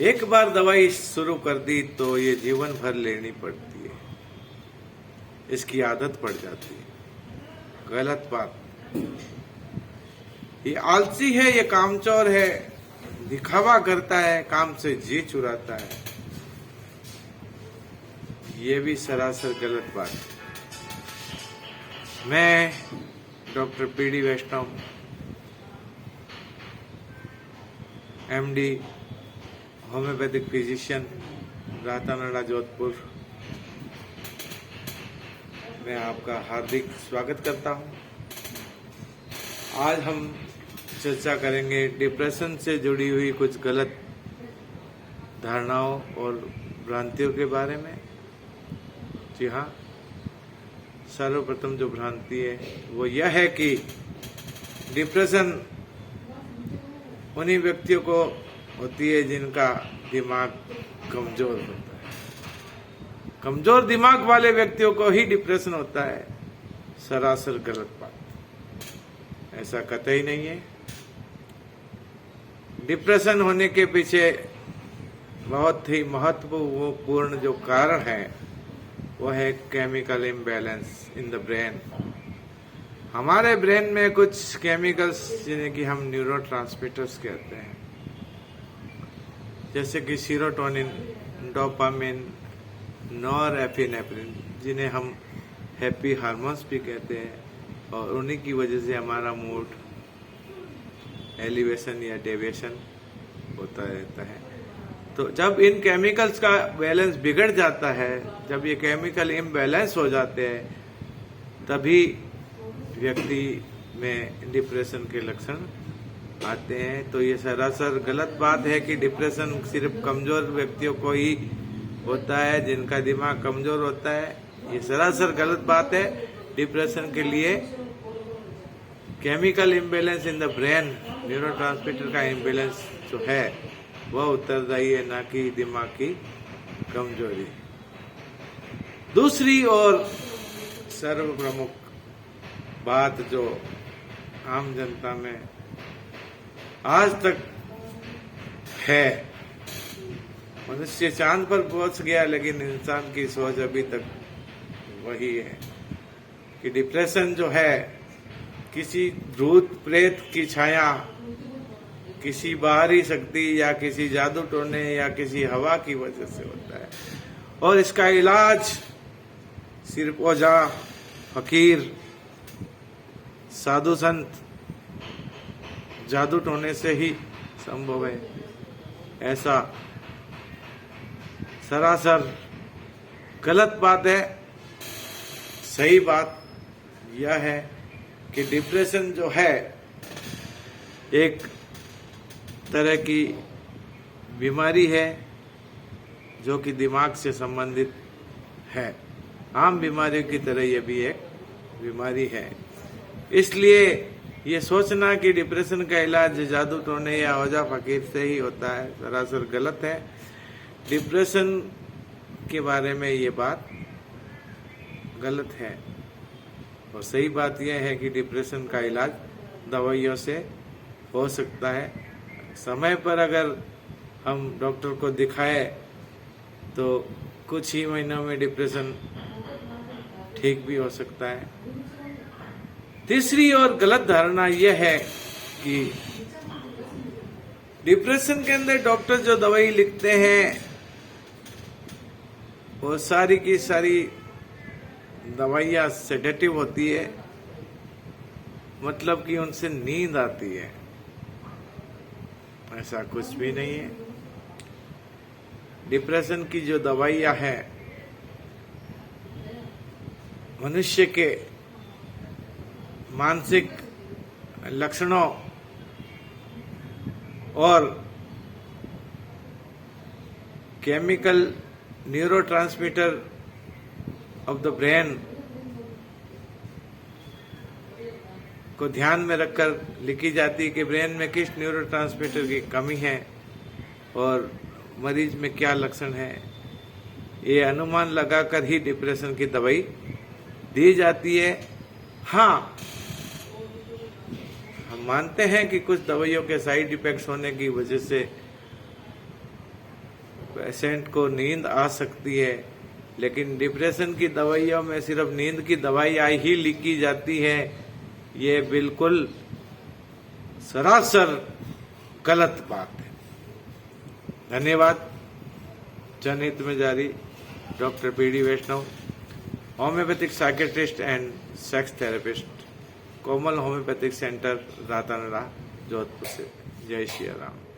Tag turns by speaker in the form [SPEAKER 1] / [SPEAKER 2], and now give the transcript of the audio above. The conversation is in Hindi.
[SPEAKER 1] एक बार दवाई शुरू कर दी तो ये जीवन भर लेनी पड़ती है, इसकी आदत पड़ जाती है। गलत बात। ये आलसी है, ये कामचोर है, दिखावा करता है, काम से जी चुराता है, ये भी सरासर गलत बात है। मैं doctor PD Vaishnav, MD, homeopathic physician, Ratanada, Jodhpur, मैं आपका हार्दिक स्वागत करता हूं। आज हम चर्चा करेंगे डिप्रेशन से जुड़ी हुई कुछ गलत धारणाओं और भ्रांतियों के बारे में। जी हाँ, सर्वप्रथम जो भ्रांति है वो यह है कि डिप्रेशन उन्हीं व्यक्तियों को होती है जिनका दिमाग कमजोर होता है। कमजोर दिमाग वाले व्यक्तियों को ही डिप्रेशन होता है। सरासर गलत बात। ऐसा कतई नहीं है। डिप्रेशन होने के पीछे बहुत ही महत्वपूर्ण जो कारण है वो है chemical imbalance in the brain. हमारे ब्रेन में कुछ केमिकल्स जिन्हें कि हम न्यूरोट्रांसमीटर्स कहते हैं, जैसे कि सीरोटोनिन, डोपामिन, नॉरएपिनेफ्रिन, जिन्हें हम हैप्पी हार्मोन्स भी कहते हैं, और उन्हीं की वजह से हमारा मूड एलिवेशन या डेविएशन होता रहता है। तो जब इन केमिकल्स का बैलेंस बिगड़ जाता है, जब ये केमिकल इम्बैलेंस हो जाते हैं, तभी व्यक्ति में डिप्रेशन के लक्षण आते हैं। तो ये सरासर गलत बात है कि डिप्रेशन सिर्फ कमजोर व्यक्तियों को ही होता है, जिनका दिमाग कमजोर होता है। ये सरासर गलत बात है। डिप्रेशन के लिए chemical imbalance in the brain, neurotransmitter का इम्बैलेंस जो है वह उत्तरदायी है, ना कि दिमाग की कमजोरी। दूसरी और सर्वप्रमुख बात जो आम जनता में आज तक है, मनुष्य चांद पर पहुंच गया लेकिन इंसान की सोच अभी तक वही है कि डिप्रेशन जो है किसी भूत प्रेत की छाया, किसी बाहरी शक्ति या किसी जादू टोने या किसी हवा की वजह से होता है, और इसका इलाज सिर्फ ओझा, फकीर, साधु संत, जादू टोने से ही संभव है। ऐसा सरासर गलत बात है। सही बात यह है कि डिप्रेशन जो है एक तरह की बीमारी है जो कि दिमाग से संबंधित है। आम बीमारियों की तरह यह भी एक बीमारी है। इसलिए ये सोचना कि डिप्रेशन का इलाज जादू टोने या ओझा फकीर से ही होता है, सरासर गलत है। डिप्रेशन के बारे में ये बात गलत है। और सही बात यह है कि डिप्रेशन का इलाज दवाइयों से हो सकता है। समय पर अगर हम डॉक्टर को दिखाए तो कुछ ही महीनों में डिप्रेशन ठीक भी हो सकता है। तीसरी और गलत धारणा यह है कि डिप्रेशन के अंदर डॉक्टर जो दवाई लिखते हैं वो सारी की सारी दवाइयाँ सेडेटिव होती है, मतलब कि उनसे नींद आती है। ऐसा कुछ भी नहीं है। डिप्रेशन की जो दवाइयाँ हैं मनुष्य के मानसिक लक्षणों और chemical neurotransmitter of the brain को ध्यान में रखकर लिखी जाती है कि ब्रेन में किस न्यूरोट्रांसमीटर की कमी है और मरीज में क्या लक्षण है। ये अनुमान लगाकर ही डिप्रेशन की दवाई दी जाती है। हाँ, हम मानते हैं कि कुछ दवाइयों के साइड इफेक्ट्स होने की वजह से पेशेंट को नींद आ सकती है, लेकिन डिप्रेशन की दवाइयों में सिर्फ नींद की दवाइयाँ ही लिखी जाती है। ये बिल्कुल सरासर गलत बात है। धन्यवाद। जनहित में जारी, doctor PD Vaishnav, homeopathic psychiatrist and sex therapist, Komal homeopathic centre, Ratanada, Jodhpur से। जय श्री राम।